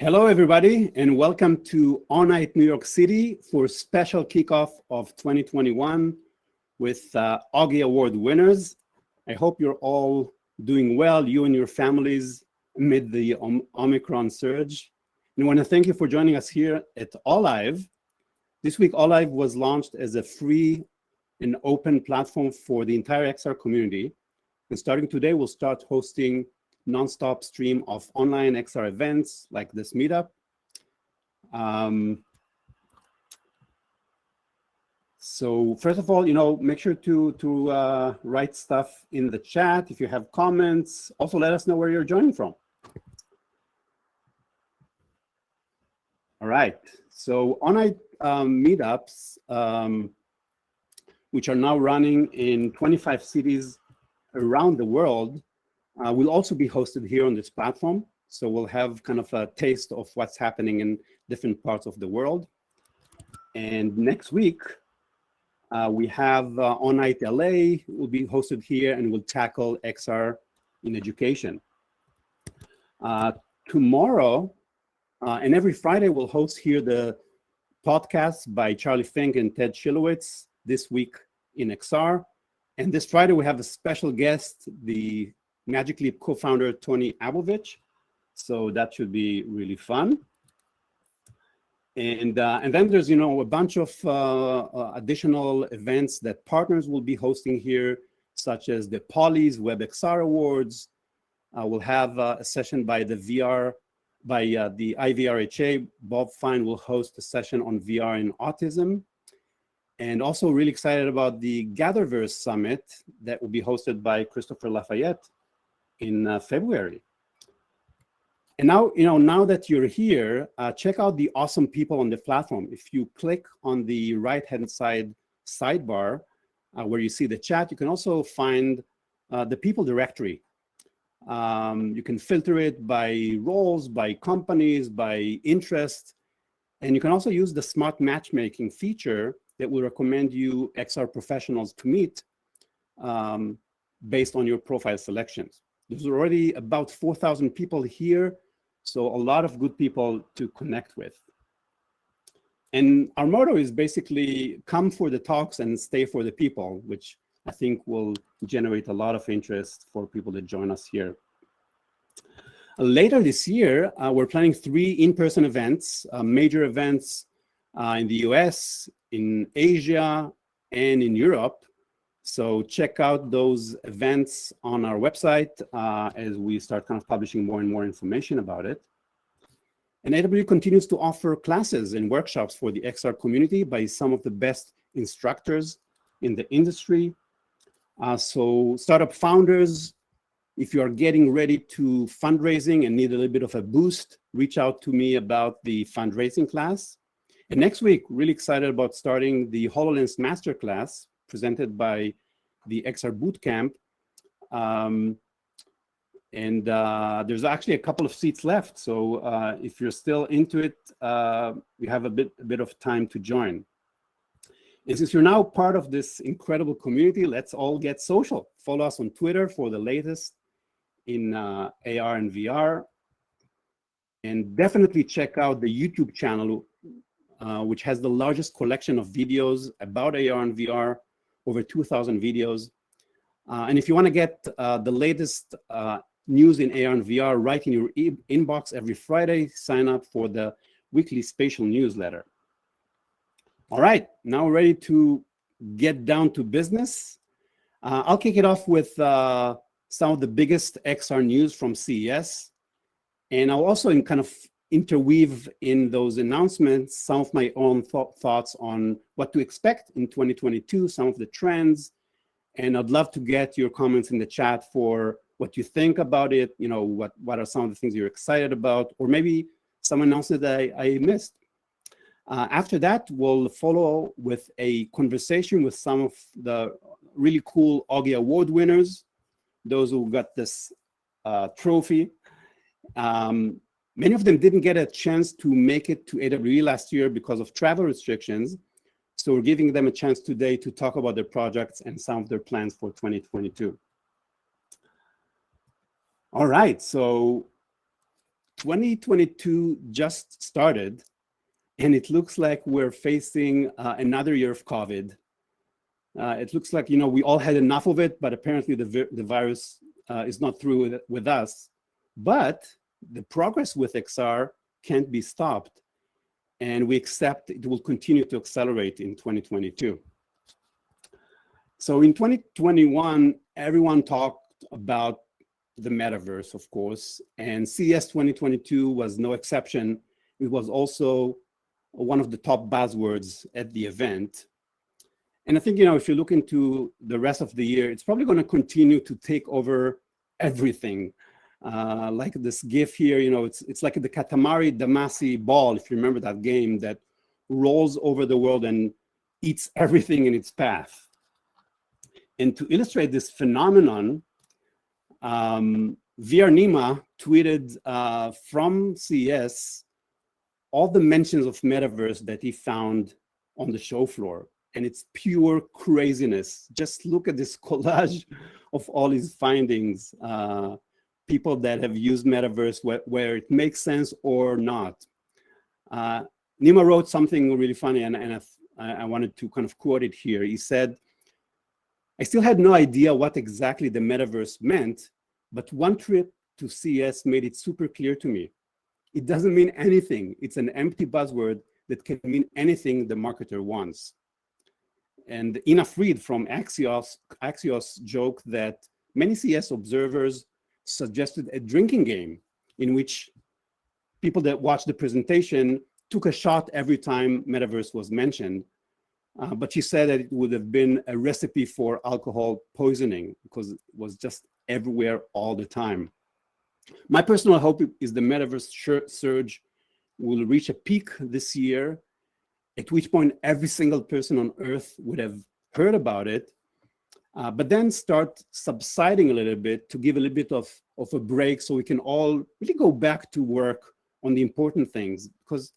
Hello, everybody, and welcome to Nite New York City for special kickoff of 2021 with Auggie Award winners. I hope you're all doing well, you and your families, amid the Omicron surge. And I want to thank you for joining us here at AllLive. This week, AllLive was launched as a free and open platform for the entire XR community. And starting today, we'll start hosting non-stop stream of online XR events like this meetup. So first of all, make sure to write stuff in the chat if you have comments. Also, let us know where you're joining from. All right, so Nite meetups, which are now running in 25 cities around the world, will also be hosted here on this platform. So we'll have kind of a taste of what's happening in different parts of the world. And next week, we have Nite LA will be hosted here and will tackle XR in education. Tomorrow and every Friday, we'll host here the podcast by Charlie Fink and Ted Shilowitz, This Week in XR. And this Friday, we have a special guest, the Magic Leap co-founder Tony Abovich, so that should be really fun. And then there's a bunch of additional events that partners will be hosting here, such as the Poly's WebXR Awards. We'll have a session by the IVRHA. Bob Fine will host a session on VR and autism. And also really excited about the Gatherverse Summit that will be hosted by Christopher Lafayette in February. And now, now that you're here, check out the awesome people on the platform. If you click on the right-hand side sidebar where you see the chat, you can also find the people directory. You can filter it by roles, by companies, by interest. And you can also use the smart matchmaking feature that will recommend you XR professionals to meet based on your profile selections. There's already about 4,000 people here, so a lot of good people to connect with. And our motto is basically come for the talks and stay for the people, which I think will generate a lot of interest for people to join us here. Later this year, we're planning 3 in-person events, major events in the US, in Asia, and in Europe. So check out those events on our website as we start kind of publishing more and more information about it. And AW continues to offer classes and workshops for the XR community by some of the best instructors in the industry. So startup founders, if you are getting ready to fundraising and need a little bit of a boost, reach out to me about the fundraising class. And next week, really excited about starting the Hololens Masterclass presented by the XR Bootcamp. There's actually a couple of seats left. So if you're still into it, you have a bit of time to join. And since you're now part of this incredible community, let's all get social. Follow us on Twitter for the latest in AR and VR. And definitely check out the YouTube channel, which has the largest collection of videos about AR and VR, over 2,000 videos. And if you want to get the latest news in AR and VR right in your inbox every Friday, sign up for the weekly spatial newsletter. All right, now we're ready to get down to business. I'll kick it off with some of the biggest XR news from CES. And I'll also kind of interweave in those announcements some of my own thoughts on what to expect in 2022, some of the trends. And I'd love to get your comments in the chat for what you think about it, what are some of the things you're excited about, or maybe some announcements that I missed. After that, we'll follow with a conversation with some of the really cool Auggie Award winners, those who got this trophy. Many of them didn't get a chance to make it to AWE last year because of travel restrictions. So we're giving them a chance today to talk about their projects and some of their plans for 2022. All right, so 2022 just started, and it looks like we're facing another year of COVID. It looks like, we all had enough of it, but apparently the virus is not through with us. But the progress with XR can't be stopped, and we accept it will continue to accelerate in 2022. So in 2021, everyone talked about the metaverse, of course, and CES 2022 was no exception. It was also one of the top buzzwords at the event. And I think, if you look into the rest of the year, it's probably going to continue to take over everything. Like this GIF here, it's like the Katamari Damacy ball, if you remember that game, that rolls over the world and eats everything in its path. And to illustrate this phenomenon, VR Nima tweeted from CES all the mentions of metaverse that he found on the show floor. And it's pure craziness. Just look at this collage of all his findings. People that have used metaverse where it makes sense or not. Nima wrote something really funny, and I wanted to kind of quote it here. He said, "I still had no idea what exactly the metaverse meant, but one trip to CES made it super clear to me. It doesn't mean anything. It's an empty buzzword that can mean anything the marketer wants." And Ina Fried from Axios joked that many CES observers suggested a drinking game in which people that watched the presentation took a shot every time metaverse was mentioned. But she said that it would have been a recipe for alcohol poisoning because it was just everywhere all the time. My personal hope is the metaverse surge will reach a peak this year, at which point every single person on Earth would have heard about it, but then start subsiding a little bit to give a little bit of a break so we can all really go back to work on the important things. Because,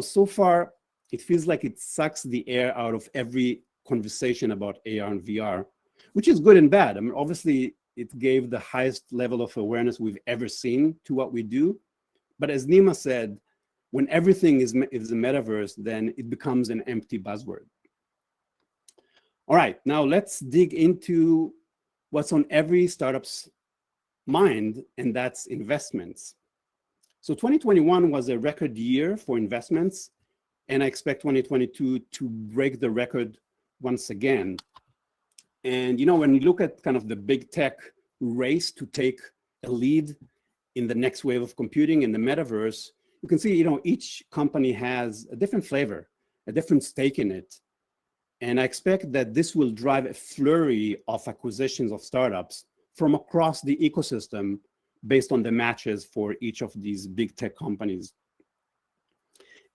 so far, it feels like it sucks the air out of every conversation about AR and VR, which is good and bad. I mean, obviously, it gave the highest level of awareness we've ever seen to what we do. But as Nima said, when everything is a metaverse, then it becomes an empty buzzword. All right, now let's dig into what's on every startup's mind, and that's investments. So 2021 was a record year for investments, and I expect 2022 to break the record once again. And when you look at kind of the big tech race to take a lead in the next wave of computing in the metaverse, you can see, each company has a different flavor, a different stake in it. And I expect that this will drive a flurry of acquisitions of startups from across the ecosystem based on the matches for each of these big tech companies.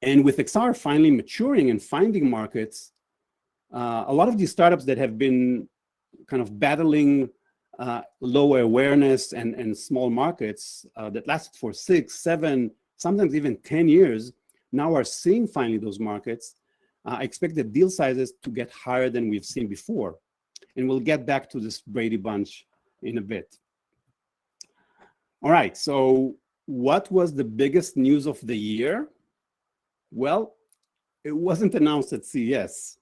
And with XR finally maturing and finding markets, a lot of these startups that have been kind of battling low awareness and small markets that lasted for 6, 7, sometimes even 10 years, now are seeing finally those markets. I expect the deal sizes to get higher than we've seen before. And we'll get back to this Brady Bunch in a bit. All right, so what was the biggest news of the year? Well, it wasn't announced at CES.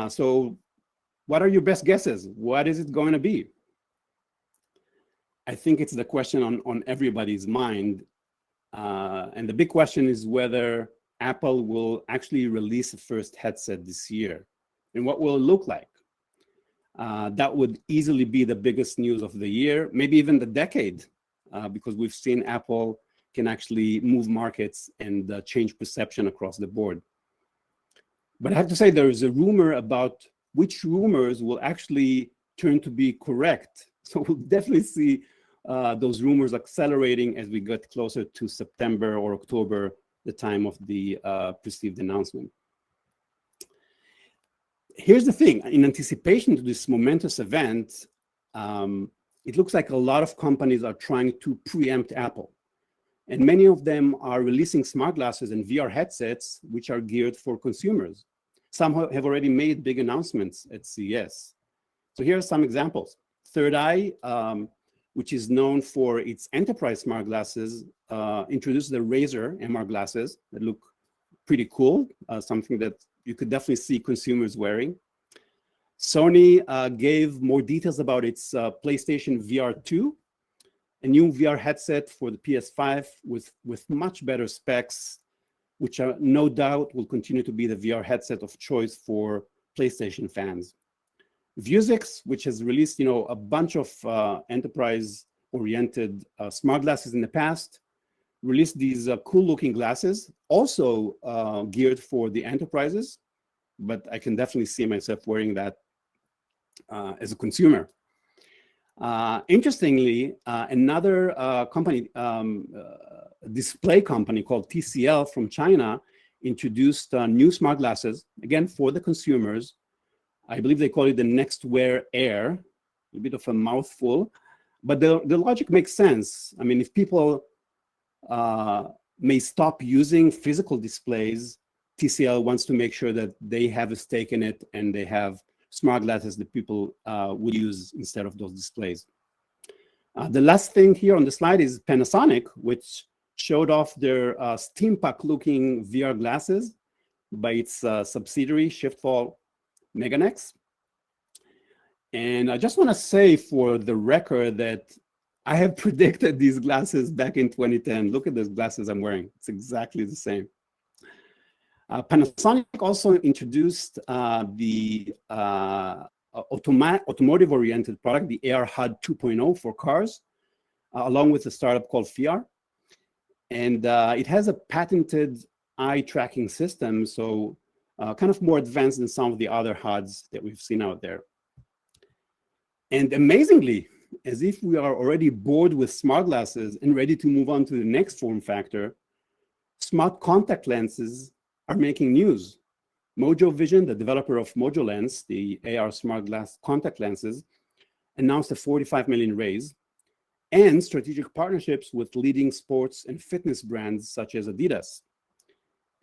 So what are your best guesses? What is it going to be? I think it's the question on everybody's mind. And the big question is whether Apple will actually release a first headset this year. And what will it look like? That would easily be the biggest news of the year, maybe even the decade, because we've seen Apple can actually move markets and change perception across the board. But I have to say there is a rumor about which rumors will actually turn to be correct. So we'll definitely see those rumors accelerating as we get closer to September or October, the time of the perceived announcement. Here's the thing, in anticipation to this momentous event, it looks like a lot of companies are trying to preempt Apple. And many of them are releasing smart glasses and VR headsets, which are geared for consumers. Some have already made big announcements at CES. So here are some examples. Third Eye which is known for its enterprise smart glasses, introduced the Razer MR glasses that look pretty cool, something that you could definitely see consumers wearing. Sony gave more details about its PlayStation VR 2, a new VR headset for the PS5 with much better specs, which are no doubt will continue to be the VR headset of choice for PlayStation fans. Vuzix, which has released a bunch of enterprise-oriented smart glasses in the past, released these cool-looking glasses, also geared for the enterprises, but I can definitely see myself wearing that as a consumer. Interestingly, another company, display company called TCL from China, introduced new smart glasses, again, for the consumers. I believe they call it the Next Wear Air, a bit of a mouthful, but the logic makes sense. I mean, if people may stop using physical displays, TCL wants to make sure that they have a stake in it and they have smart glasses that people would use instead of those displays. The last thing here on the slide is Panasonic, which showed off their steampunk-looking VR glasses by its subsidiary, Shiftfall Meganex. And I just want to say for the record that I have predicted these glasses back in 2010. Look at those glasses I'm wearing. It's exactly the same. Panasonic also introduced the automotive-oriented product, the AR HUD 2.0 for cars, along with a startup called VR. And it has a patented eye tracking system, so kind of more advanced than some of the other HUDs that we've seen out there. And amazingly, as if we are already bored with smart glasses and ready to move on to the next form factor, smart contact lenses are making news. Mojo Vision, the developer of Hololens, the AR smart glass contact lenses, announced a 45 million raise and strategic partnerships with leading sports and fitness brands such as Adidas.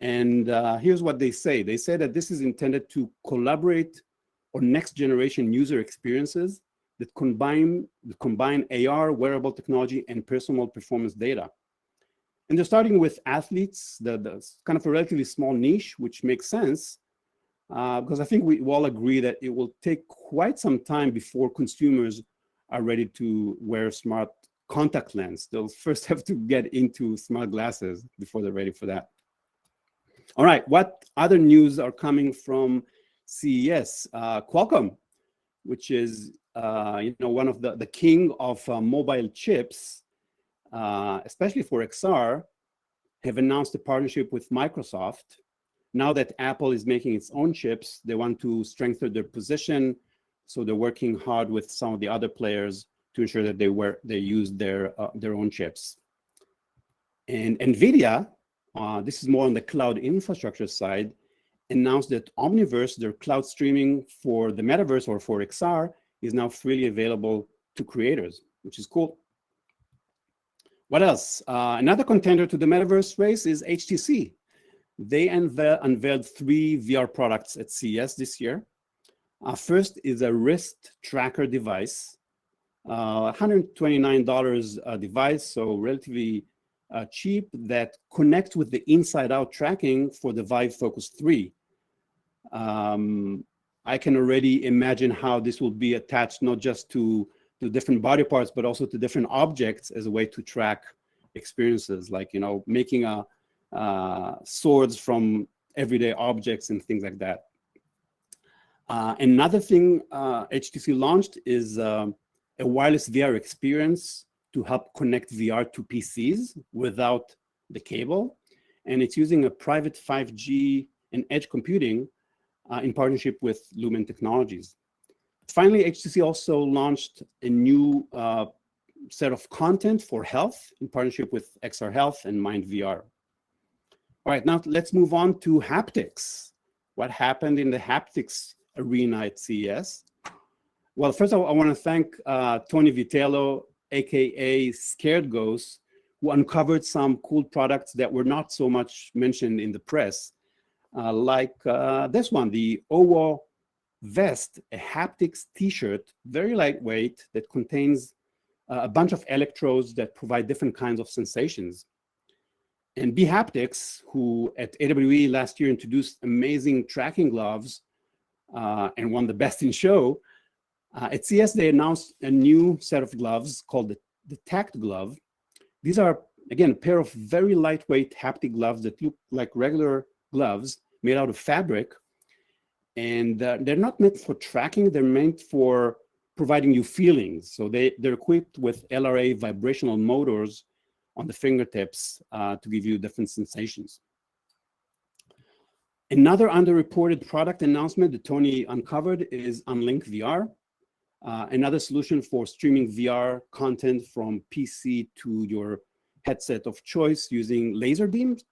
And here's what they say. They say that this is intended to collaborate on next generation user experiences that combine AR, wearable technology, and personal performance data. And they're starting with athletes, the kind of a relatively small niche, which makes sense, because I think we all agree that it will take quite some time before consumers are ready to wear smart contact lens. They'll first have to get into smart glasses before they're ready for that. All right, what other news are coming from CES? Qualcomm, which is one of the king of mobile chips, especially for XR, have announced a partnership with Microsoft. Now that Apple is making its own chips, they want to strengthen their position. So they're working hard with some of the other players to ensure that they use their own chips. And NVIDIA, this is more on the cloud infrastructure side, announced that Omniverse, their cloud streaming for the metaverse or for XR, is now freely available to creators, which is cool. What else? Another contender to the metaverse race is HTC. They unveiled 3 VR products at CES this year. First is a wrist tracker device, $129 device, so relatively cheap, that connects with the inside-out tracking for the Vive Focus 3. I can already imagine how this will be attached not just to different body parts, but also to different objects as a way to track experiences, like making swords from everyday objects and things like that. Another thing HTC launched is a wireless VR experience to help connect VR to PCs without the cable. And it's using a private 5G and edge computing in partnership with Lumen Technologies. Finally, HTC also launched a new set of content for health in partnership with XR Health and Mind VR. All right, now let's move on to haptics. What happened in the haptics arena at CES? Well, first I want to thank Tony Vitello, AKA Scared Ghost, who uncovered some cool products that were not so much mentioned in the press, like this one, the OWO Vest, a haptics t-shirt, very lightweight, that contains a bunch of electrodes that provide different kinds of sensations. And Haptics, who at AWE last year introduced amazing tracking gloves and won the best in show, at CES they announced a new set of gloves called the Tact Glove. These are, again, a pair of very lightweight haptic gloves that look like regular gloves made out of fabric. And they're not meant for tracking, they're meant for providing you feelings. So they're equipped with LRA vibrational motors on the fingertips to give you different sensations. Another underreported product announcement that Tony uncovered is Unlink Vr, another solution for streaming VR content from PC to your headset of choice using laser beams.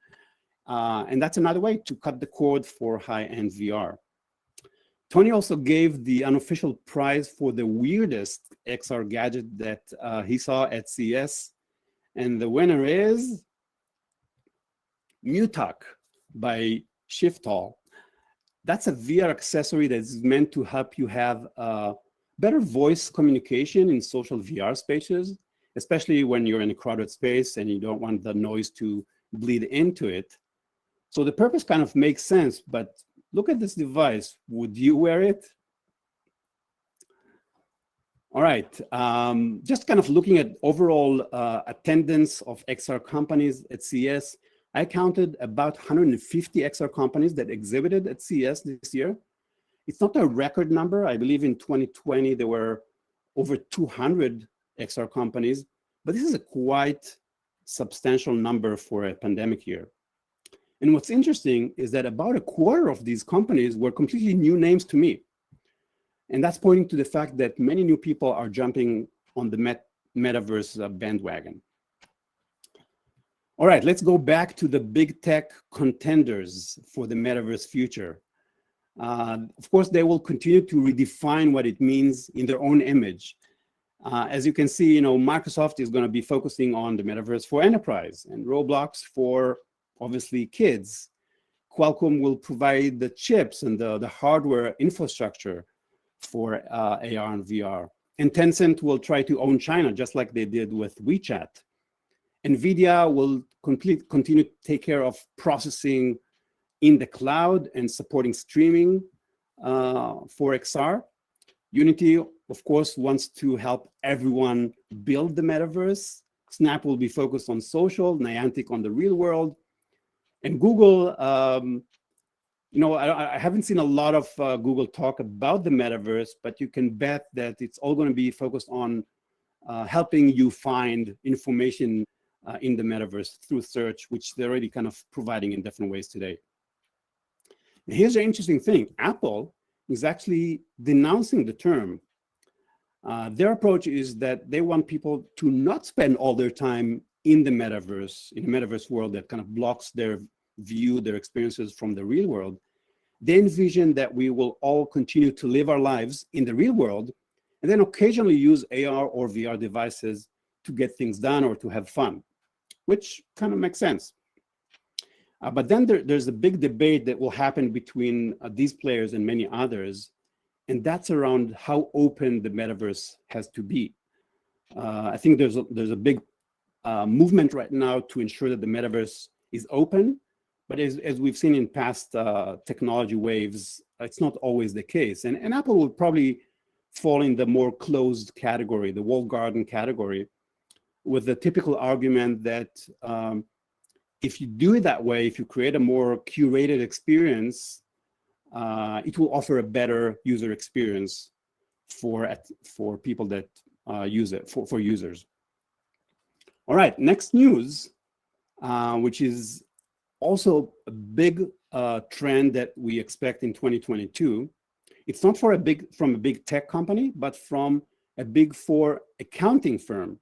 And that's another way to cut the cord for high-end VR. Tony also gave the unofficial prize for the weirdest XR gadget that he saw at CES. And the winner is Mutak by Shiftal. That's a VR accessory that's meant to help you have better voice communication in social VR spaces, especially when you're in a crowded space and you don't want the noise to bleed into it. So the purpose kind of makes sense, but look at this device. Would you wear it? All right, just kind of looking at overall attendance of XR companies at CES, I counted about 150 XR companies that exhibited at CES this year. It's not a record number. I believe in 2020, there were over 200 XR companies, but this is a quite substantial number for a pandemic year. And what's interesting is that about a quarter of these companies were completely new names to me. And that's pointing to the fact that many new people are jumping on the metaverse bandwagon. All right, let's go back to the big tech contenders for the metaverse future. Of course, they will continue to redefine what it means in their own image. As you can see, Microsoft is going to be focusing on the metaverse for enterprise and Roblox for, obviously, kids. Qualcomm will provide the chips and the hardware infrastructure for AR and VR. And Tencent will try to own China, just like they did with WeChat. NVIDIA will continue to take care of processing in the cloud and supporting streaming for XR. Unity, of course, wants to help everyone build the metaverse. Snap will be focused on social, Niantic on the real world. And Google, I haven't seen a lot of Google talk about the metaverse, but you can bet that it's all going to be focused on helping you find information in the metaverse through search, which they're already kind of providing in different ways today. And here's the interesting thing. Apple is actually denouncing the term. Their approach is that they want people to not spend all their time in the metaverse world that kind of blocks their view, their experiences from the real world. They envision that we will all continue to live our lives in the real world and then occasionally use AR or VR devices to get things done or to have fun, which kind of makes sense. But then there's a big debate that will happen between these players and many others, and that's around how open the metaverse has to be. I think there's a big movement right now to ensure that the metaverse is open, but as we've seen in past technology waves, it's not always the case. And Apple will probably fall in the more closed category, the walled garden category, with the typical argument that if you do it that way, if you create a more curated experience, it will offer a better user experience for people that use it, for users. All right, next news, which is also a big trend that we expect in 2022. It's not from a big tech company, but from a big four accounting firm.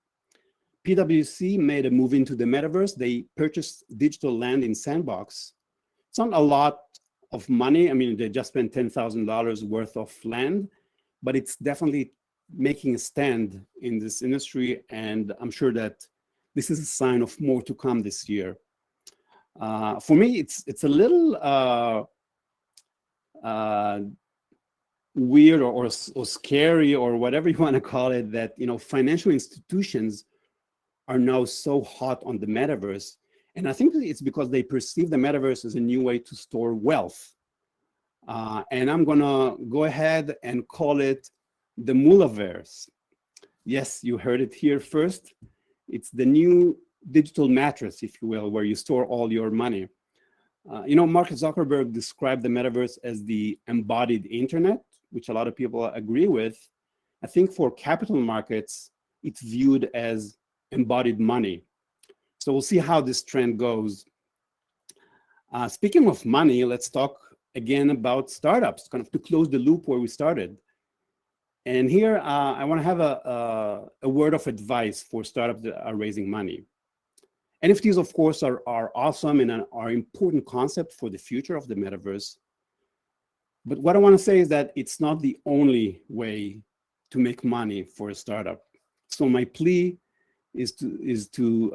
PwC made a move into the metaverse. They purchased digital land in Sandbox. It's not a lot of money. I mean, they just spent $10,000 worth of land, but it's definitely making a stand in this industry. And I'm sure that this is a sign of more to come this year. For me, it's a little weird or scary or whatever you want to call it that, you know, financial institutions are now so hot on the metaverse. And I think it's because they perceive the metaverse as a new way to store wealth. And I'm gonna go ahead and call it the Mulaverse. Yes, you heard it here first. It's the new digital mattress, if you will, where you store all your money. You know, Mark Zuckerberg described the metaverse as the embodied internet, which a lot of people agree with. I think for capital markets, it's viewed as embodied money. So we'll see how this trend goes. Speaking of money, let's talk again about startups, kind of to close the loop where we started. And here, I want to have a word of advice for startups that are raising money. NFTs, of course, are awesome and are an important concept for the future of the metaverse. But what I want to say is that it's not the only way to make money for a startup. So my plea is to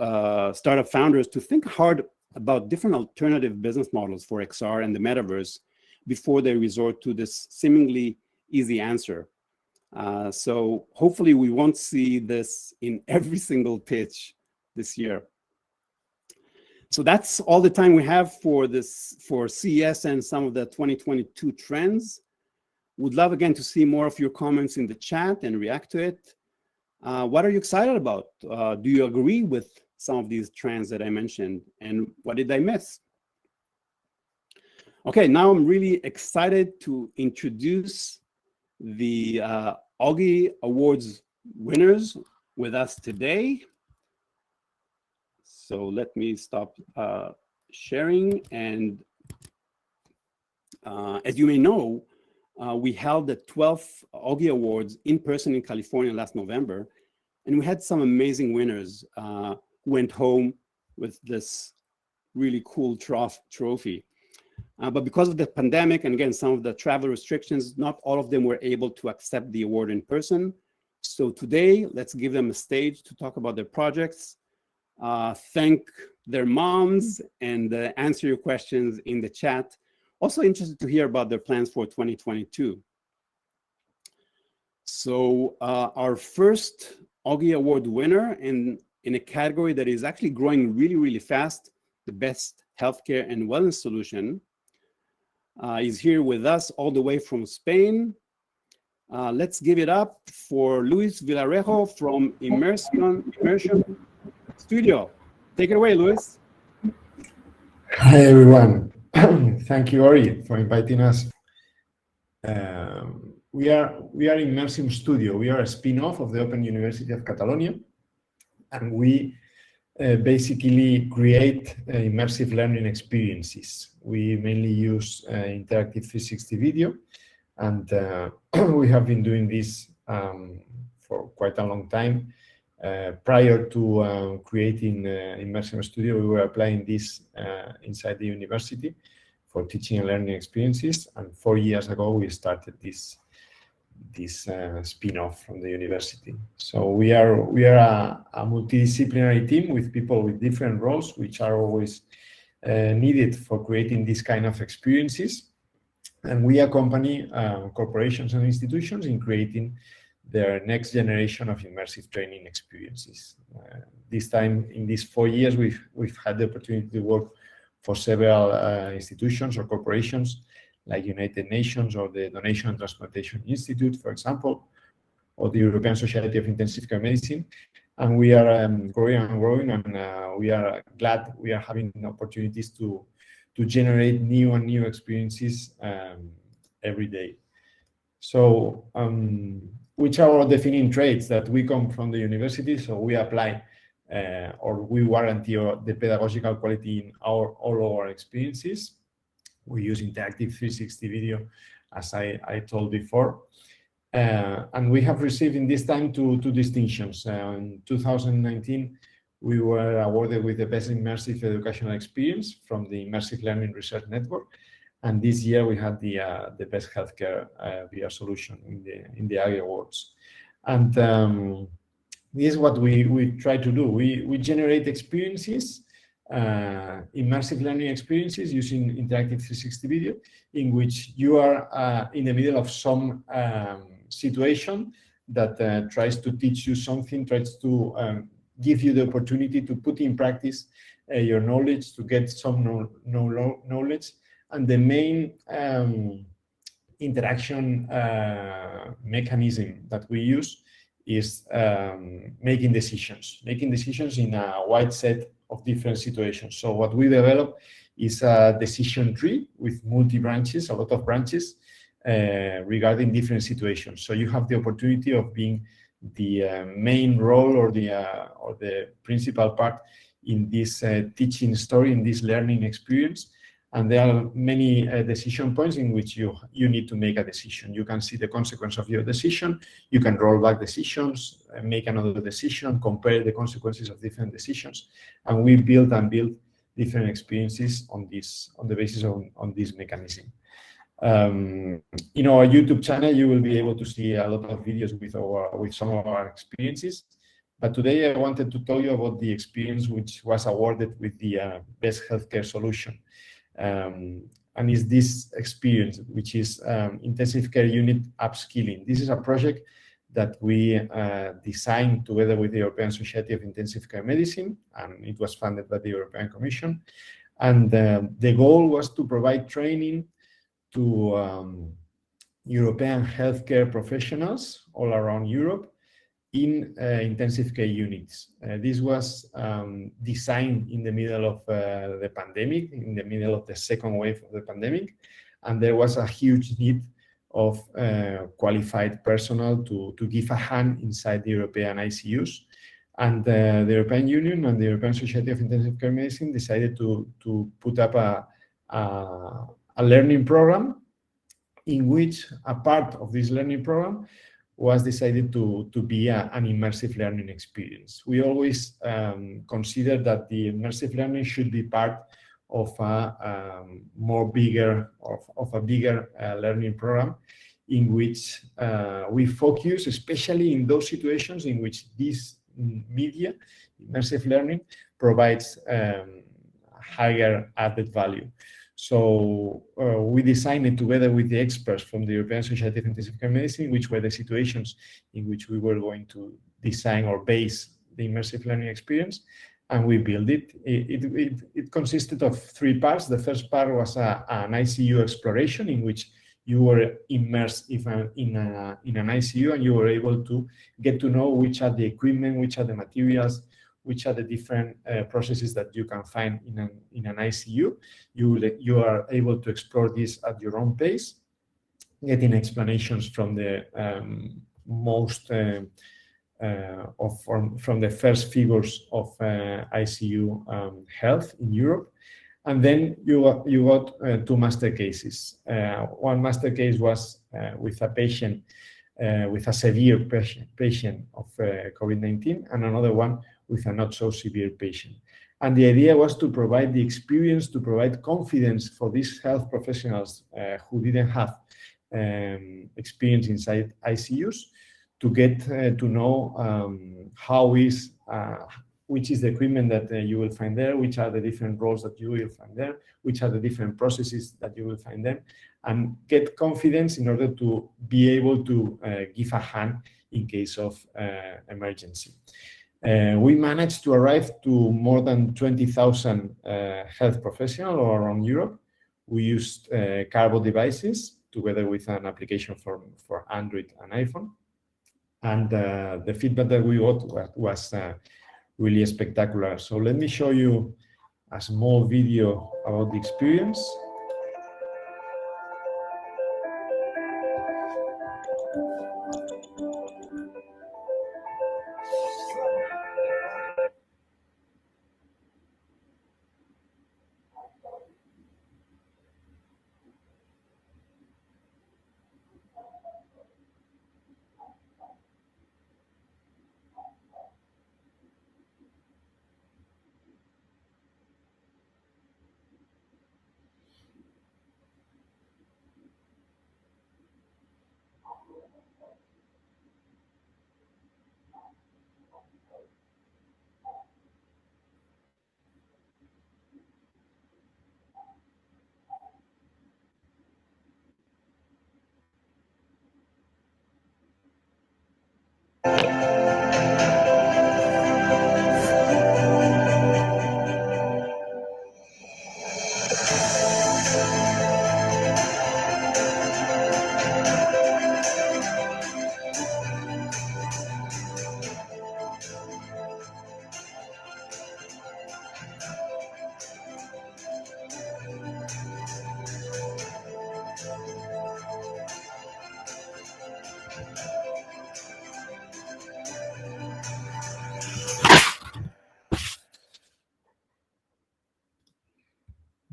startup founders to think hard about different alternative business models for XR and the metaverse before they resort to this seemingly easy answer. So hopefully we won't see this in every single pitch this year. So that's all the time we have for CES and some of the 2022 trends. Would love again to see more of your comments in the chat and react to it. What are you excited about? Do you agree with some of these trends that I mentioned? And what did I miss? Okay, now I'm really excited to introduce the Auggie Awards winners with us today. So let me stop sharing. And as you may know, we held the 12th Auggie Awards in person in California last November. And we had some amazing winners who went home with this really cool trophy. But because of the pandemic, and again, some of the travel restrictions, not all of them were able to accept the award in person. So today, let's give them a stage to talk about their projects, thank their moms, and answer your questions in the chat. Also interested to hear about their plans for 2022. So our first Auggie Award winner in a category that is actually growing really, really fast, the best healthcare and wellness solution, is here with us all the way from Spain. Let's give it up for Luis Villarejo from Immersium Studio. Take it away, Luis. Hi, everyone. Thank you, Ori, for inviting us. We are Immersium Studio. We are a spin-off of the Open University of Catalonia, and we basically create immersive learning experiences. We mainly use interactive 360 video, and we have been doing this for quite a long time. Prior to creating Immersium Studio, we were applying this inside the university for teaching and learning experiences. And 4 years ago, we started this spin-off from the university. So we are a multidisciplinary team with people with different roles, which are always needed for creating this kind of experiences. And we accompany corporations and institutions in creating their next generation of immersive training experiences. This time, in these 4 years, we've had the opportunity to work for several institutions or corporations like United Nations or the Donation and Transplantation Institute, for example, or the European Society of Intensive Care Medicine. And we are growing and growing, and we are glad we are having opportunities to generate new experiences every day. So, which are our defining traits? That we come from the university, so we apply or we warranty the pedagogical quality in all our experiences. We use interactive 360 video, as I told before. And we have received in this time two distinctions. In 2019, we were awarded with the Best Immersive Educational Experience from the Immersive Learning Research Network. And this year we had the Best Healthcare VR Solution in the Auggie Awards. And this is what we try to do. We generate experiences immersive learning experiences using interactive 360 video, in which you are in the middle of some situation that tries to teach you something, tries to give you the opportunity to put in practice your knowledge, to get some knowledge. And the main interaction mechanism that we use is making decisions in a wide set of different situations. So what we develop is a decision tree with multi-branches, a lot of branches regarding different situations. So you have the opportunity of being the main role or the principal part in this teaching story, in this learning experience. And there are many decision points in which you need to make a decision. You can see the consequence of your decision. You can roll back decisions, make another decision, compare the consequences of different decisions. And we build different experiences on the basis on this mechanism. In our YouTube channel, you will be able to see a lot of videos with some of our experiences. But today I wanted to tell you about the experience which was awarded with the best healthcare solution. And is this experience, which is intensive care unit upskilling. This is a project that we designed together with the European Society of Intensive Care Medicine, and it was funded by the European Commission. And the goal was to provide training to European healthcare professionals all around Europe in intensive care units. This was designed in the middle of the pandemic, in the middle of the second wave of the pandemic, and there was a huge need of qualified personnel to give a hand inside the European ICUs. And the European Union and the European Society of Intensive Care Medicine decided to put up a learning program, in which a part of this learning program was decided to be an immersive learning experience. We always consider that the immersive learning should be part of a bigger learning program, in which we focus especially in those situations in which this media, immersive learning, provides higher added value. So we designed it together with the experts from the European Society of Intensive Care Medicine, which were the situations in which we were going to design or base the immersive learning experience, and we built it. It consisted of 3 parts. The first part was an ICU exploration, in which you were immersed in an ICU, and you were able to get to know which are the equipment, which are the materials, which are the different processes that you can find in an ICU. You are able to explore this at your own pace, getting explanations from the from the first figures of ICU health in Europe. And then you got 2 master cases. One master case was with a patient, with a severe patient of COVID-19, and another one with a not so severe patient. And the idea was to provide the experience, to provide confidence for these health professionals who didn't have experience inside ICUs, to get to know which is the equipment that you will find there, which are the different roles that you will find there, which are the different processes that you will find there, and get confidence in order to be able to give a hand in case of emergency. We managed to arrive to more than 20,000 health professionals all around Europe. We used Carbo devices together with an application for Android and iPhone. And the feedback that we got was really spectacular. So let me show you a small video about the experience.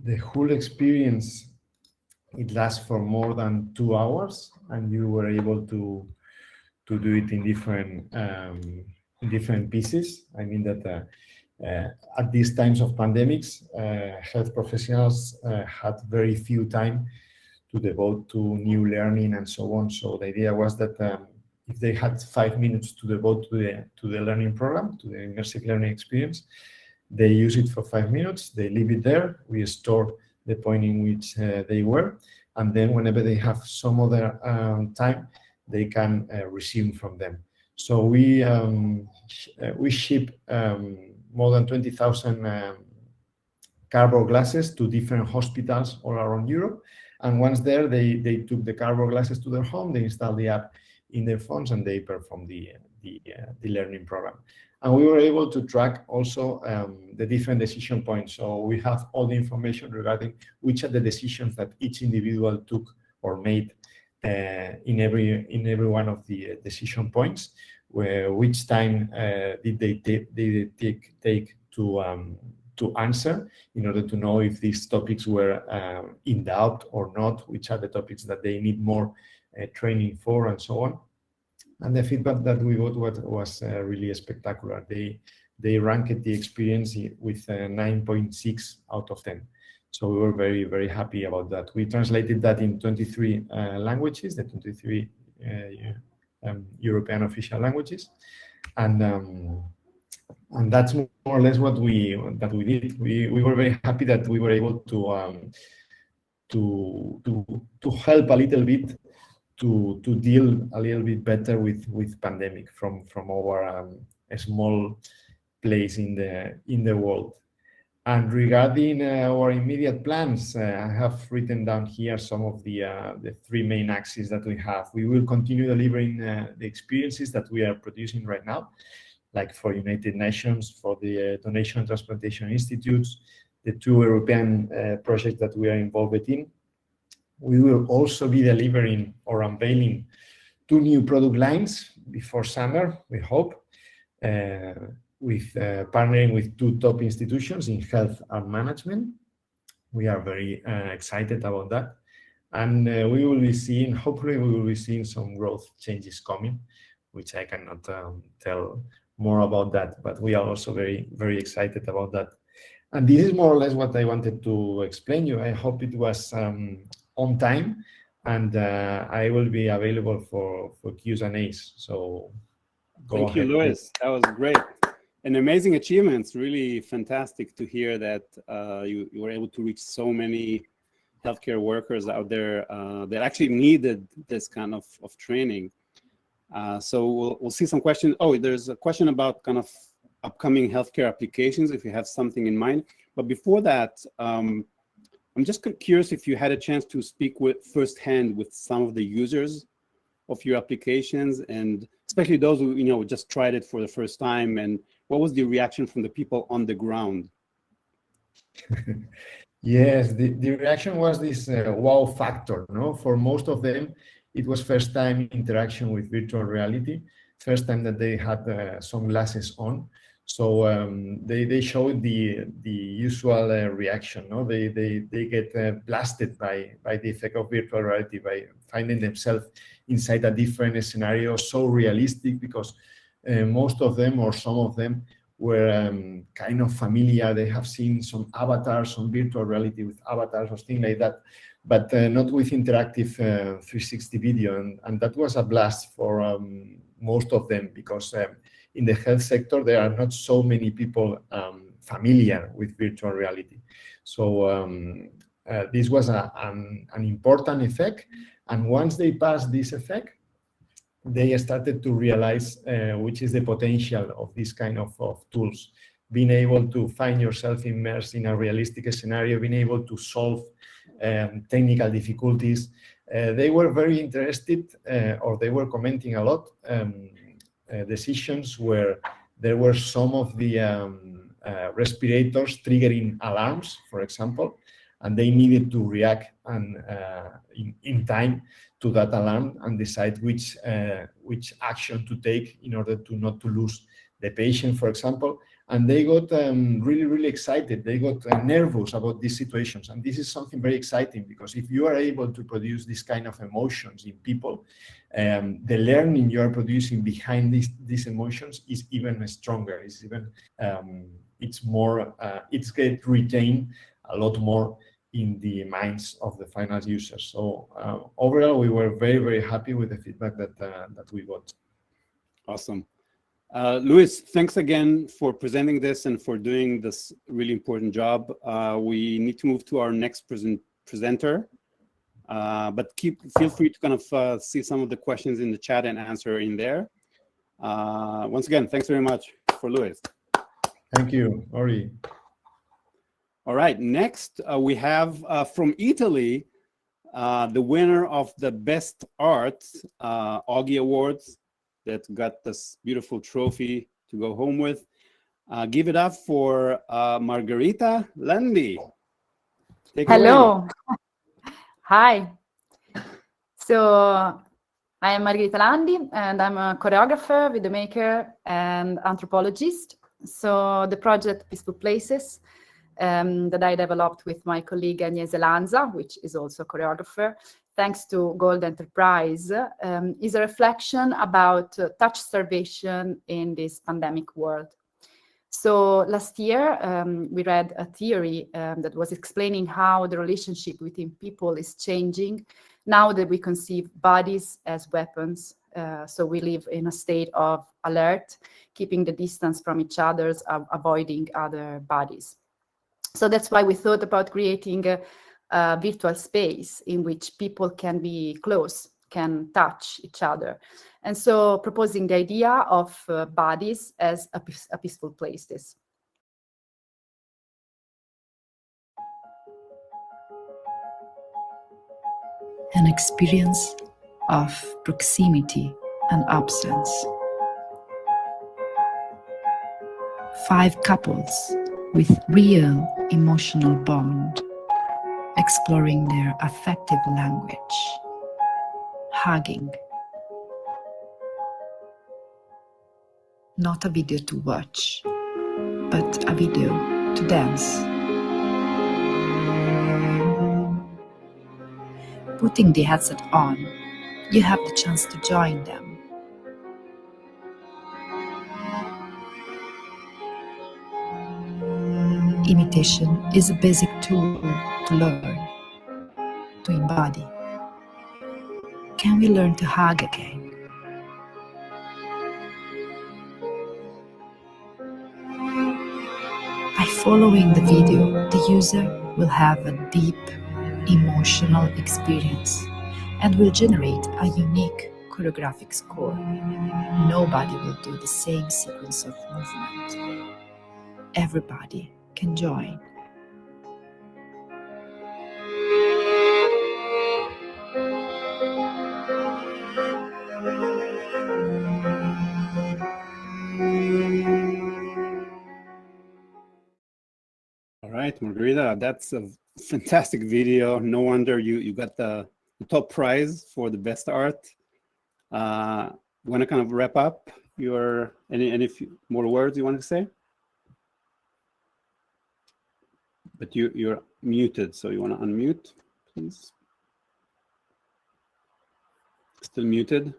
The whole experience, it lasts for more than 2 hours, and you were able to do it in different pieces. I mean that at these times of pandemics, health professionals had very few time to devote to new learning and so on. So the idea was that if they had 5 minutes to devote to the learning program, to the immersive learning experience, they use it for 5 minutes, they leave it there, we store the point in which they were, and then whenever they have some other time, they can resume from them. So we ship more than 20,000 cardboard glasses to different hospitals all around Europe. And once there, they took the cardboard glasses to their home, they installed the app in their phones, and they performed the learning program. And we were able to track also the different decision points. So we have all the information regarding which are the decisions that each individual took or made in every one of the decision points, which time did they take to answer in order to know if these topics were in doubt or not, which are the topics that they need more training for, and so on. And the feedback that we got was really spectacular. They ranked the experience with 9.6 out of 10. So we were very, very happy about that. We translated that in 23 languages, the 23 European official languages, and that's more or less what we did. We were very happy that we were able to help a little bit to deal a little bit better with pandemic from our small place in the world. And regarding our immediate plans, I have written down here some of the 3 main axes that we have. We will continue delivering the experiences that we are producing right now, like for United Nations, for the Donation and Transplantation Institutes, the 2 European projects that we are involved in. We will also be delivering or unveiling 2 new product lines before summer, we hope, with partnering with 2 top institutions in health and management. We are very excited about that. And we will be seeing, hopefully we will be seeing some growth changes coming, which I cannot tell more about that, but we are also very, very excited about that. And this is more or less what I wanted to explain you. I hope it was on time, and I will be available for Q's and A's. So go ahead. Thank you, Luis. That was great. An amazing achievements. Really fantastic to hear that you were able to reach so many healthcare workers out there that actually needed this kind of training. So we'll see some questions. Oh, there's a question about kind of upcoming healthcare applications, if you have something in mind. But before that, I'm just curious if you had a chance to speak firsthand with some of the users of your applications, and especially those who just tried it for the first time, and what was the reaction from the people on the ground? Yes, the reaction was this wow factor. No, for most of them, it was first time interaction with virtual reality, first time that they had sunglasses on. So they showed the usual reaction. No, they get blasted by the effect of virtual reality, by finding themselves inside a different scenario, so realistic, because most of them or some of them were kind of familiar. They have seen some avatars, some virtual reality with avatars or things like that, but not with interactive 360 video. And that was a blast for most of them, because in the health sector, there are not so many people familiar with virtual reality. So this was an important effect. And once they passed this effect, they started to realize which is the potential of this kind of tools. Being able to find yourself immersed in a realistic scenario, being able to solve technical difficulties. They were very interested, or they were commenting a lot, decisions where there were some of the respirators triggering alarms, for example, and they needed to react and in time to that alarm and decide which action to take in order to not to lose the patient, for example. And they got really, really excited. They got nervous about these situations. And this is something very exciting, because if you are able to produce this kind of emotions in people, the learning you are producing behind these emotions is even stronger. It's even, it's more, it's get retained a lot more in the minds of the final users. So overall, we were very, very happy with the feedback that we got. Awesome. Luis, thanks again for presenting this and for doing this really important job. We need to move to our next presenter, but feel free to kind of see some of the questions in the chat and answer in there. Once again, thanks very much for Luis. Thank you, Ori. All right, next we have from Italy, the winner of the Best Art Auggie Awards, that got this beautiful trophy to go home with. Give it up for Margherita Landi. Hello. Hi. So I am Margherita Landi, and I'm a choreographer, videomaker, and anthropologist. So the project Peaceful Places that I developed with my colleague Agnese Lanza, which is also a choreographer, thanks to Gold Enterprise, is a reflection about touch starvation in this pandemic world. So last year, we read a theory that was explaining how the relationship between people is changing now that we conceive bodies as weapons. So we live in a state of alert, keeping the distance from each other, avoiding other bodies. So that's why we thought about creating a virtual space in which people can be close, can touch each other. And so proposing the idea of bodies as a peaceful places. An experience of proximity and absence. 5 couples with real emotional bond, exploring their affective language, hugging. Not a video to watch, but a video to dance. Putting the headset on, you have the chance to join them. Imitation is a basic tool to learn, to embody. Can we learn to hug again? By following the video, the user will have a deep emotional experience and will generate a unique choreographic score. Nobody will do the same sequence of movement. Everybody can join. All right, Margherita, that's a fantastic video. No wonder you got the top prize for the best art. Want to kind of wrap up your any more words you want to say? But you're muted, so you want to unmute, please. Still muted.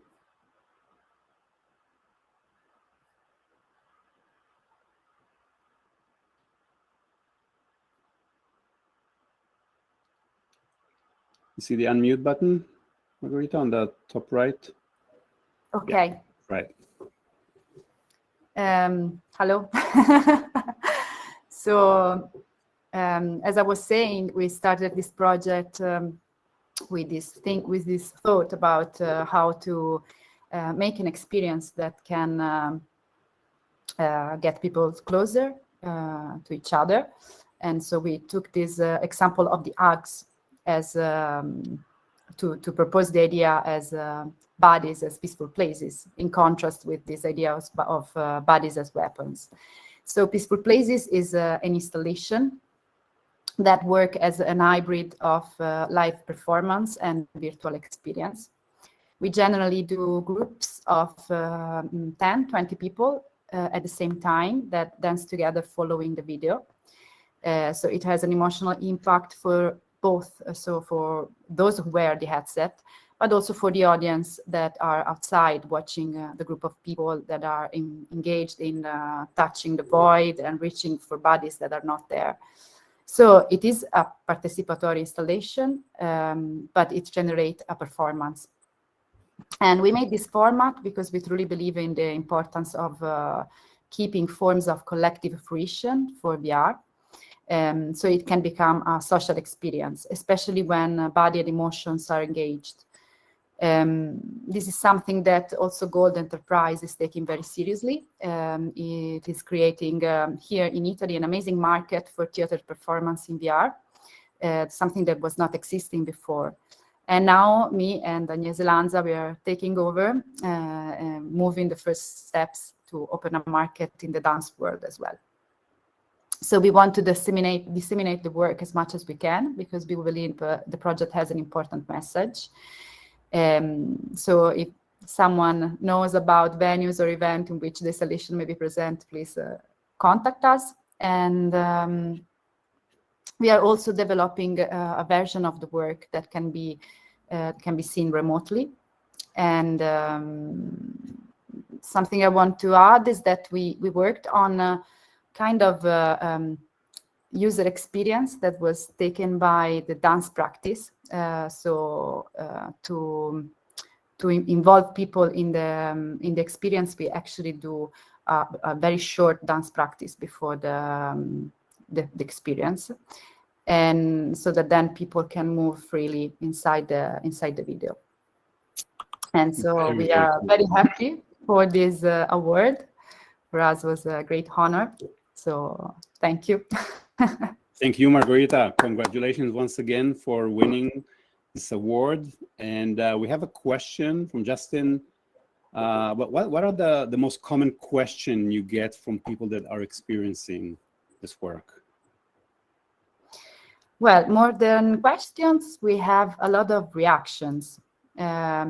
You see the unmute button, Margherita, on the top right? Okay. Yeah, right. Hello. So, as I was saying, we started this project with this thought about how to make an experience that can get people closer to each other. And so we took this example of the Uggs as to propose the idea as bodies as peaceful places, in contrast with this idea of bodies as weapons. So Peaceful Places is an installation that work as an hybrid of live performance and virtual experience. We generally do groups of 10, 20 people at the same time that dance together following the video. So it has an emotional impact for both, so for those who wear the headset, but also for the audience that are outside watching the group of people that are engaged in touching the void and reaching for bodies that are not there. So it is a participatory installation, but it generates a performance. And we made this format because we truly believe in the importance of keeping forms of collective fruition for VR. So it can become a social experience, especially when body and emotions are engaged. This is something that also Gold Enterprise is taking very seriously. It is creating here in Italy an amazing market for theater performance in VR, something that was not existing before. And now me and Agnese Lanza, we are taking over and moving the first steps to open a market in the dance world as well. So we want to disseminate the work as much as we can, because we believe the project has an important message. So if someone knows about venues or events in which the installation may be present, please contact us. And we are also developing a version of the work that can be seen remotely. And something I want to add is that we worked on a kind of user experience that was taken by the dance practice. So to involve people in the experience, we actually do a very short dance practice before the experience, and so that then people can move freely inside the video. And so we are very happy for this award. For us, it was a great honor. So thank you. Thank you, Margherita. Congratulations once again for winning this award. And we have a question from Justin. What are the most common question you get from people that are experiencing this work? Well, more than questions, we have a lot of reactions. I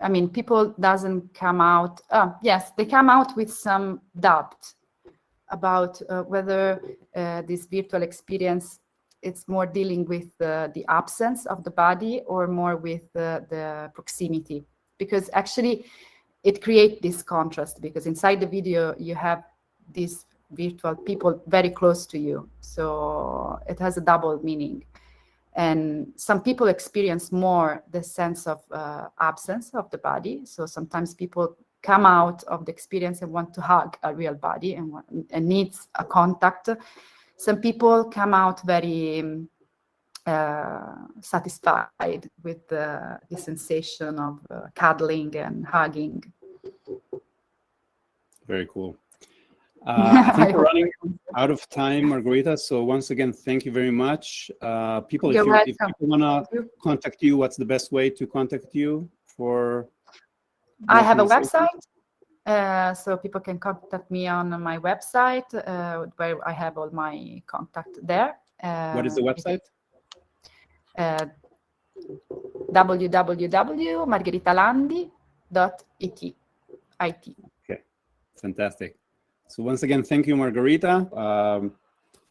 mean, people doesn't come out. Yes, they come out with some doubt about whether this virtual experience, it's more dealing with the absence of the body or more with the proximity. Because actually it creates this contrast, because inside the video you have these virtual people very close to you. So it has a double meaning. And some people experience more the sense of absence of the body. So sometimes people come out of the experience and want to hug a real body and needs a contact. Some people come out very satisfied with the sensation of cuddling and hugging. Very cool. I think we're running out of time, Margherita. So once again, thank you very much. People, if people want to contact you, what's the best way to contact you? I have a website, so people can contact me on my website, where I have all my contact there. What is the website? www.margheritalandi.it. Okay, fantastic. So once again, thank you, Margherita.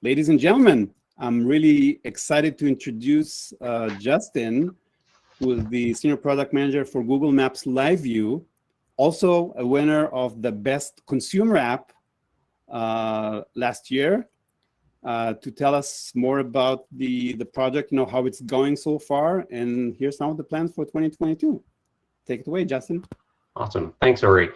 Ladies and gentlemen, I'm really excited to introduce Justin, who is the Senior Product Manager for Google Maps Live View, also a winner of the Best Consumer App last year, to tell us more about the project, how it's going so far, and here's some of the plans for 2022. Take it away, Justin. Awesome. Thanks, Ori.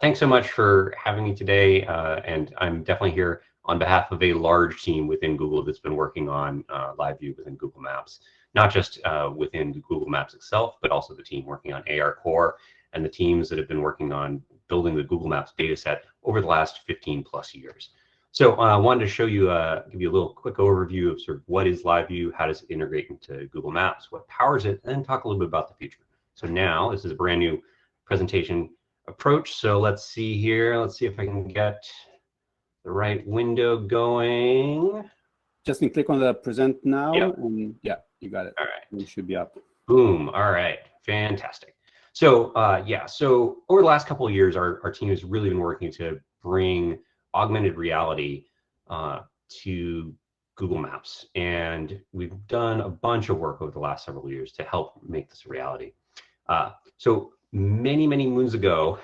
Thanks so much for having me today. And I'm definitely here on behalf of a large team within Google that's been working on Live View within Google Maps, not just within Google Maps itself, but also the team working on AR Core and the teams that have been working on building the Google Maps data set over the last 15 plus years. So I wanted to show you, give you a little quick overview of sort of what is Live View, how does it integrate into Google Maps, what powers it, and then talk a little bit about the future. So now this is a brand new presentation approach. So let's see here. Let's see if I can get the right window going. Just click on the present now. Yep. And yeah, you got it. All right. It should be up. Boom. All right. Fantastic. So yeah, so over the last couple of years, our team has really been working to bring augmented reality to Google Maps. And we've done a bunch of work over the last several years to help make this a reality. So many moons ago,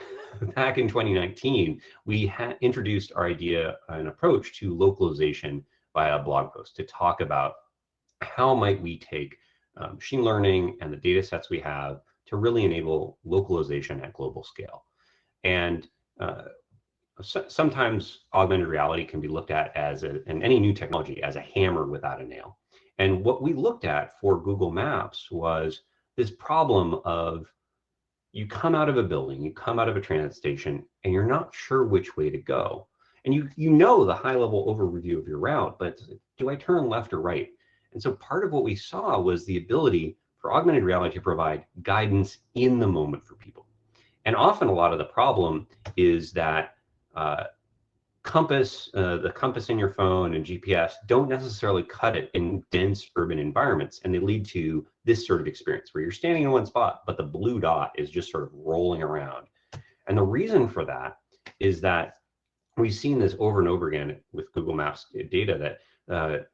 back in 2019, we had introduced our idea, an approach to localization via a blog post to talk about how might we take machine learning and the data sets we have to really enable localization at global scale. And sometimes augmented reality can be looked at as and any new technology as a hammer without a nail. And what we looked at for Google Maps was this problem of you come out of a building, you come out of a transit station, and you're not sure which way to go. And you know the high level overview of your route, but do I turn left or right? And so part of what we saw was the ability for augmented reality to provide guidance in the moment for people. And often a lot of the problem is that the compass in your phone and GPS don't necessarily cut it in dense urban environments, and they lead to this sort of experience where you're standing in one spot, but the blue dot is just sort of rolling around. And the reason for that is that we've seen this over and over again with Google Maps data that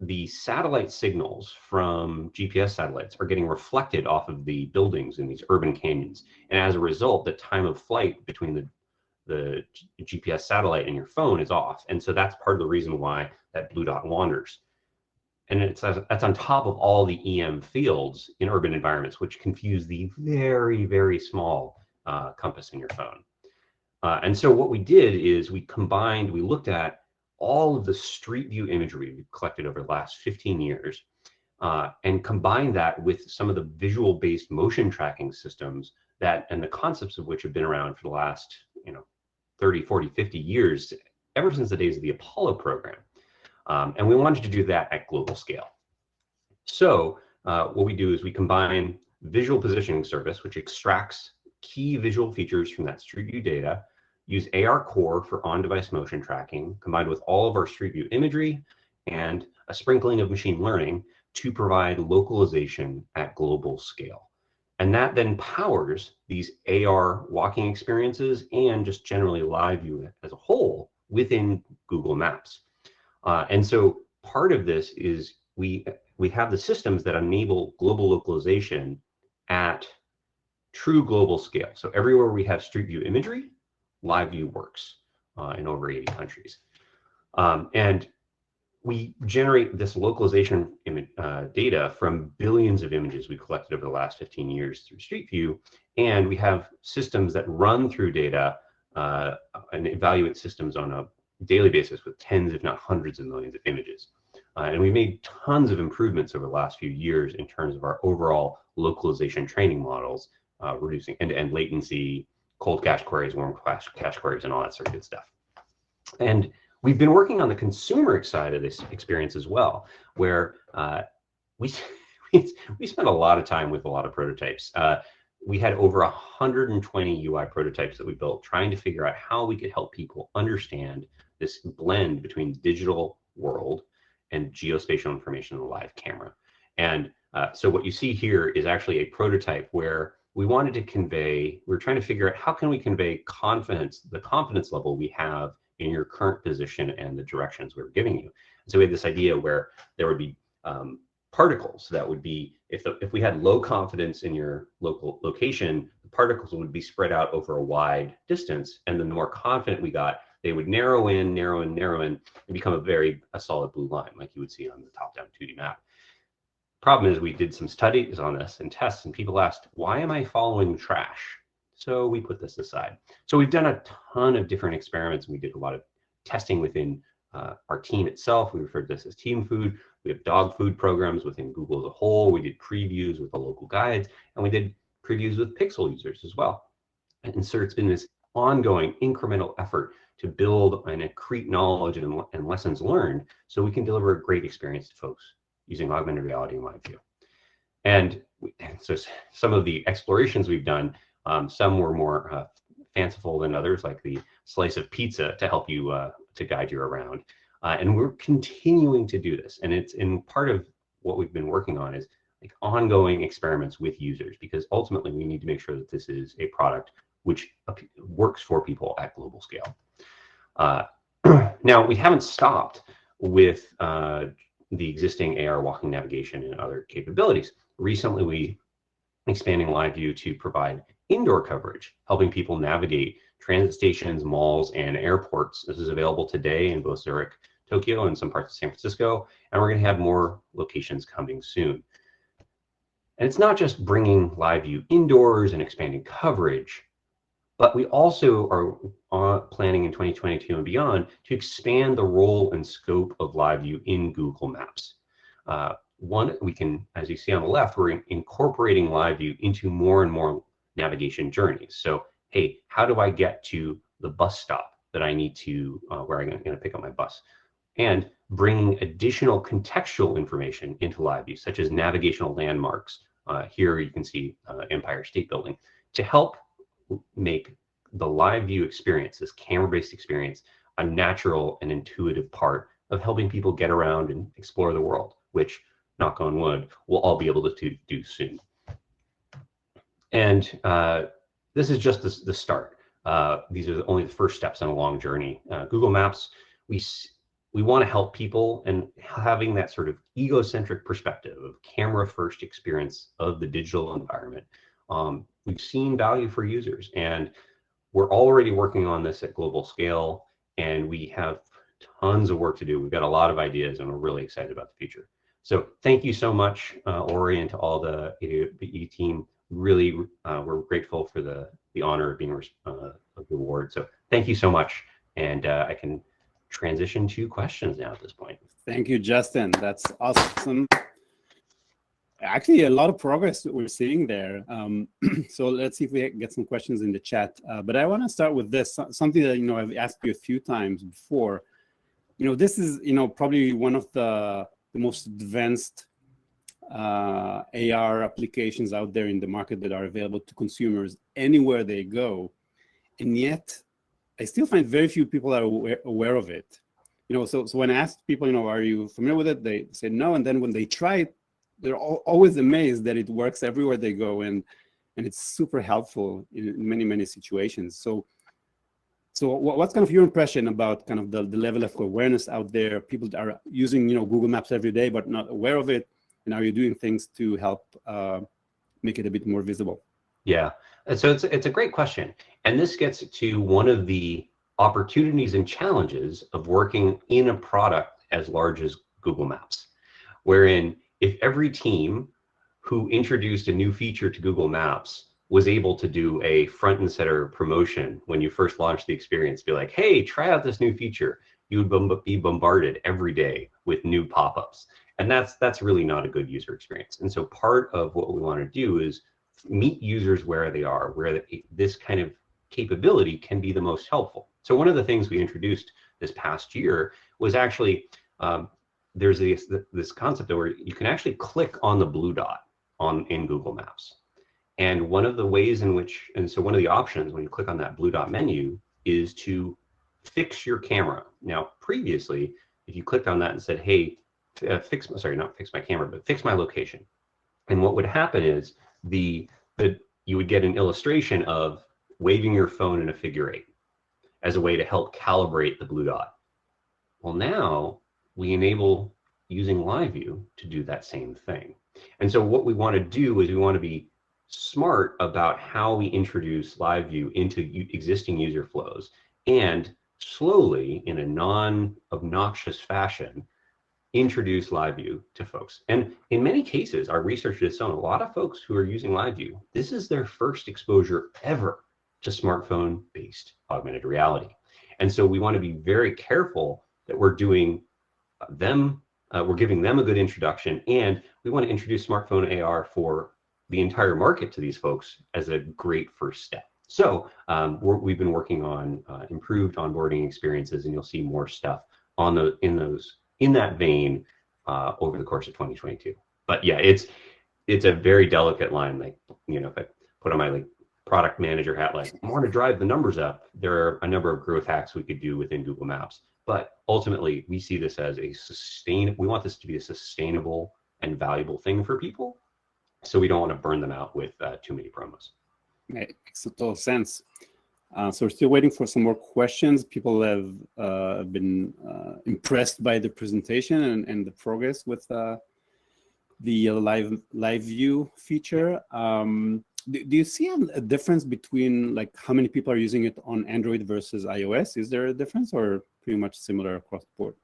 the satellite signals from GPS satellites are getting reflected off of the buildings in these urban canyons. And as a result, the time of flight between the GPS satellite and your phone is off. And so that's part of the reason why that blue dot wanders. And that's on top of all the EM fields in urban environments, which confuse the very small compass in your phone. And so what we did is we looked at all of the street view imagery we've collected over the last 15 years and combined that with some of the visual-based motion tracking systems and the concepts of which have been around for the last 30, 40, 50 years, ever since the days of the Apollo program. And we wanted to do that at global scale. So what we do is we combine visual positioning service, which extracts key visual features from that street view data, use AR Core for on-device motion tracking, combined with all of our street view imagery and a sprinkling of machine learning to provide localization at global scale. And that then powers these AR walking experiences and just generally Live View as a whole within Google Maps. And so part of this is we have the systems that enable global localization at true global scale. So everywhere we have street view imagery, Live View works in over 80 countries. And we generate this localization data from billions of images we collected over the last 15 years through Street View. And we have systems that run through data and evaluate systems on a daily basis with tens, if not hundreds of millions of images. And we made tons of improvements over the last few years in terms of our overall localization training models, reducing end-to-end latency, cold cache queries, warm cache queries, and all that sort of good stuff. And we've been working on the consumer side of this experience as well, where we spent a lot of time with a lot of prototypes. We had over 120 UI prototypes that we built, trying to figure out how we could help people understand this blend between digital world and geospatial information in the live camera. And so what you see here is actually a prototype where we wanted to convey, we're trying to figure out how can we convey confidence, the confidence level we have in your current position and the directions we're giving you. And so we had this idea where there would be particles that would be, if we had low confidence in your local location, the particles would be spread out over a wide distance. And then the more confident we got, they would narrow in, and become a solid blue line, like you would see on the top-down 2D map. Problem is, we did some studies on this and tests, and people asked, why am I following trash? So we put this aside. So we've done a ton of different experiments, and we did a lot of testing within our team itself. We refer to this as team food. We have dog food programs within Google as a whole. We did previews with the local guides, and we did previews with Pixel users as well. And so it's been this ongoing incremental effort to build and accrete knowledge and lessons learned so we can deliver a great experience to folks using augmented reality and live view. And so some of the explorations we've done, some were more fanciful than others, like the slice of pizza to help you to guide you around. And we're continuing to do this. And it's in part of what we've been working on is like ongoing experiments with users, because ultimately we need to make sure that this is a product which works for people at global scale. Now, we haven't stopped with the existing AR walking navigation and other capabilities. Recently, we expanding live view to provide indoor coverage, helping people navigate transit stations, malls, and airports. This is available today in both Zurich, Tokyo, and some parts of San Francisco, and we're going to have more locations coming soon. And it's not just bringing live view indoors and expanding coverage, but we also are planning in 2022 and beyond to expand the role and scope of live view in Google Maps. One, we can, as you see on the left, we're incorporating live view into more and more navigation journeys. So, hey, how do I get to the bus stop that I need to, where I'm going to pick up my bus? And bringing additional contextual information into live view, such as navigational landmarks. Here you can see Empire State Building, to help make the live view experience, this camera-based experience, a natural and intuitive part of helping people get around and explore the world, which, knock on wood, we'll all be able to do soon. And this is just the start. These are only the first steps on a long journey. Google Maps, we want to help people, and having that sort of egocentric perspective of camera-first experience of the digital environment. We've seen value for users, and we're already working on this at global scale, and we have tons of work to do. We've got a lot of ideas, and we're really excited about the future. So thank you so much, Ori, and to all the AE team. Really, we're grateful for the honor of being of the award. So thank you so much, and I can transition to questions now at this point. Thank you, Justin. That's awesome. Actually, a lot of progress that we're seeing there. So let's see if we get some questions in the chat. But I want to start with this, something that, I've asked you a few times before. This is, probably one of the most advanced AR applications out there in the market that are available to consumers anywhere they go. And yet, I still find very few people are aware of it. So when I ask people, are you familiar with it? They say no. And then when they try it, they're always amazed that it works everywhere they go, and it's super helpful in many, many situations. So what's kind of your impression about kind of the level of awareness out there? People are using, Google Maps every day, but not aware of it. And are you doing things to help make it a bit more visible? Yeah, so it's a great question. And this gets to one of the opportunities and challenges of working in a product as large as Google Maps, wherein if every team who introduced a new feature to Google Maps was able to do a front and center promotion when you first launched the experience, be like, hey, try out this new feature, you would be bombarded every day with new pop-ups. And that's really not a good user experience. And so part of what we want to do is meet users where they are, where this kind of capability can be the most helpful. So one of the things we introduced this past year was actually, there's this concept where you can actually click on the blue dot in Google Maps. And one of the ways in which, and so one of the options when you click on that blue dot menu is to fix your camera. Now, previously, if you clicked on that and said, hey, not fix my camera, but fix my location. And what would happen is you would get an illustration of waving your phone in a figure 8 as a way to help calibrate the blue dot. Well, now we enable using live view to do that same thing. And so what we want to do is we want to be smart about how we introduce live view into existing user flows, and slowly, in a non-obnoxious fashion, introduce live view to folks. And in many cases, our research has shown a lot of folks who are using live view, this is their first exposure ever to smartphone-based augmented reality. And so we want to be very careful that we're doing we're giving them a good introduction, and we want to introduce smartphone AR for the entire market to these folks as a great first step. So we've been working on improved onboarding experiences, and you'll see more stuff on in that vein over the course of 2022. But yeah, it's a very delicate line. Like, you know, if I put on my like product manager hat, like I want to drive the numbers up, there are a number of growth hacks we could do within Google Maps. But ultimately, we see this as we want this to be a sustainable and valuable thing for people. So we don't want to burn them out with too many promos. It makes total sense. So we're still waiting for some more questions. People have been impressed by the presentation and the progress with the live view feature. Do you see a difference between like how many people are using it on Android versus iOS? Is there a difference, or pretty much similar across the board?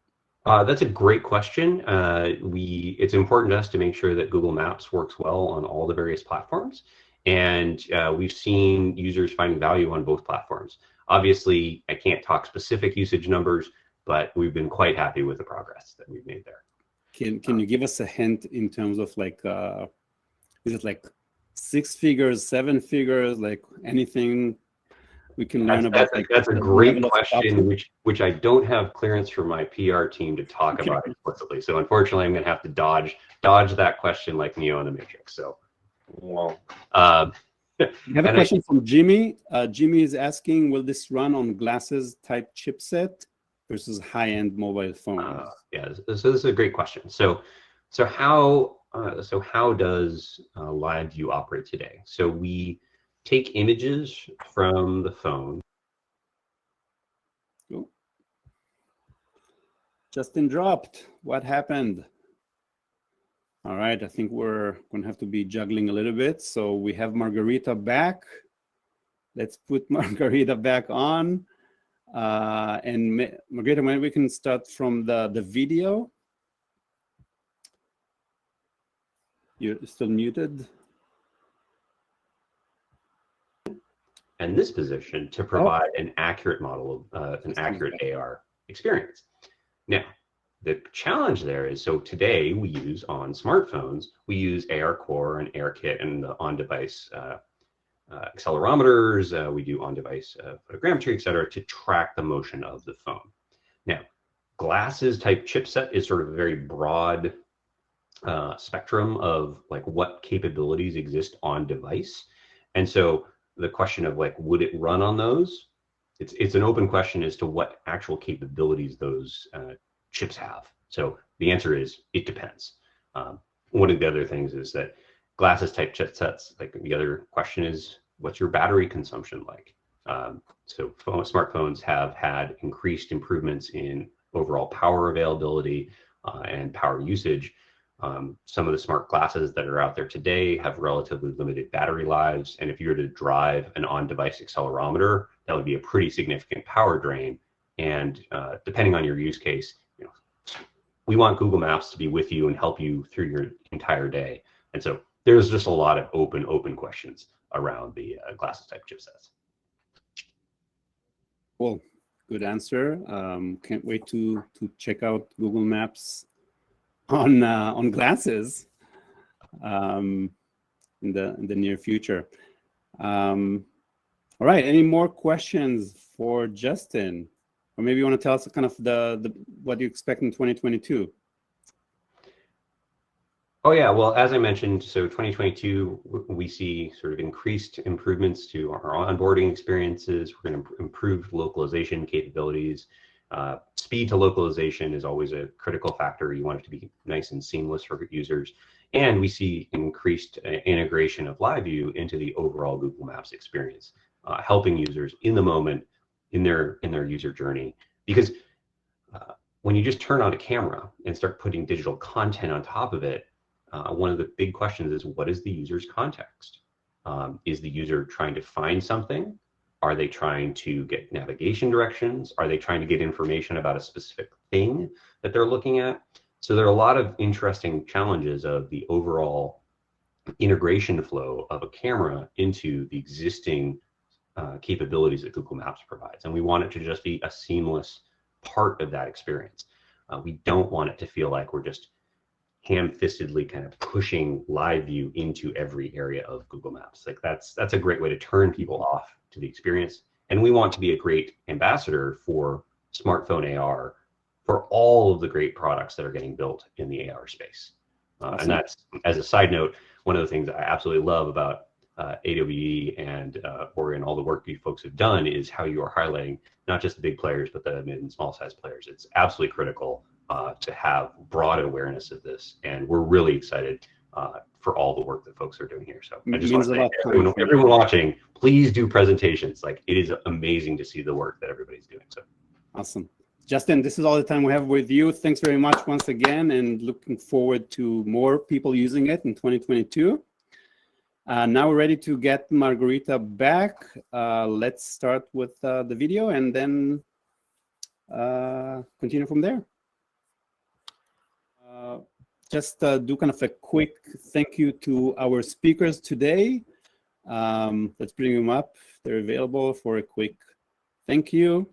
That's a great question. It's important to us to make sure that Google Maps works well on all the various platforms. And we've seen users finding value on both platforms. Obviously, I can't talk specific usage numbers, but we've been quite happy with the progress that we've made there. Can you give us a hint in terms of like, is it like 6 figures, 7 figures, like anything we can learn about? That's a great question, which I don't have clearance from my PR team to talk about explicitly. So unfortunately, I'm going to have to dodge that question like Neo in the Matrix. So, well, we have a question from Jimmy. Jimmy is asking, will this run on glasses type chipset versus high-end mobile phones? Yeah, so this is a great question. So how does Live View operate today? So we take images from the phone. Oh. Justin dropped. What happened? All right, I think we're going to have to be juggling a little bit. So we have Margherita back. Let's put Margherita back on. And Margherita, maybe we can start from the video. You're still muted. And this position to provide an accurate model of an accurate AR experience. Now, the challenge there is, so today we use on smartphones, we use AR Core and AR Kit and the on-device accelerometers, we do on-device photogrammetry, et cetera, to track the motion of the phone. Now, glasses type chipset is sort of a very broad spectrum of like what capabilities exist on device. And so the question of like, would it run on those? It's an open question as to what actual capabilities those chips have. So the answer is, it depends. One of the other things is that glasses type chipsets, like the other question is, what's your battery consumption like? So smartphones have had increased improvements in overall power availability and power usage. Some of the smart glasses that are out there today have relatively limited battery lives. And if you were to drive an on-device accelerometer, that would be a pretty significant power drain. And depending on your use case, you know, we want Google Maps to be with you and help you through your entire day. And so there's just a lot of open questions around the glasses type chipsets. Cool, good answer. Can't wait to check out Google Maps on glasses in the near future. All right, any more questions for Justin? Or maybe you want to tell us kind of what you expect in 2022? Oh yeah, well, as I mentioned, so 2022, we see sort of increased improvements to our onboarding experiences. We're going to improve localization capabilities. Speed to localization is always a critical factor. You want it to be nice and seamless for users. And we see increased integration of Live View into the overall Google Maps experience, helping users in the moment in their user journey. Because when you just turn on a camera and start putting digital content on top of it, one of the big questions is, what is the user's context? Is the user trying to find something? Are they trying to get navigation directions? Are they trying to get information about a specific thing that they're looking at? So there are a lot of interesting challenges of the overall integration flow of a camera into the existing capabilities that Google Maps provides. And we want it to just be a seamless part of that experience. We don't want it to feel like we're just ham-fistedly kind of pushing Live View into every area of Google Maps. Like that's a great way to turn people off to the experience. And we want to be a great ambassador for smartphone AR for all of the great products that are getting built in the AR space. Awesome. And that's, as a side note, one of the things I absolutely love about AWE and Ori and all the work you folks have done is how you are highlighting not just the big players, but the mid and small size players. It's absolutely critical to have broad awareness of this. And we're really excited for all the work that folks are doing here. So I just want to say, everyone watching, please do presentations. Like, it is amazing to see the work that everybody's doing. So awesome. Justin, this is all the time we have with you. Thanks very much once again, and looking forward to more people using it in 2022. Now we're ready to get Margherita back. Let's start with the video and then continue from there. Just do kind of a quick thank you to our speakers today. Let's bring them up. They're available for a quick thank you.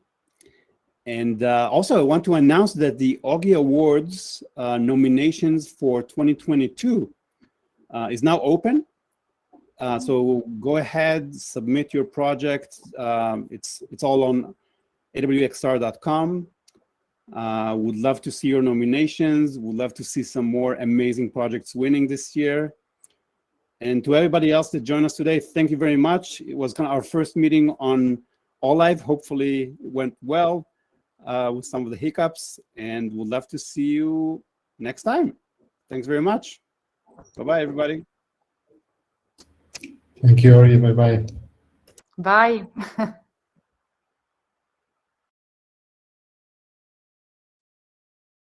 And also, I want to announce that the Auggie Awards nominations for 2022 is now open. So go ahead, submit your project. It's all on awxstar.com. Would love to see your nominations. Would love to see some more amazing projects winning this year. And to everybody else that joined us today, thank you very much. It was kind of our first meeting on All Live. Hopefully it went well with some of the hiccups, and would love to see you next time. Thanks very much. Bye-bye, everybody. Thank you, Ori. Bye-bye. Bye.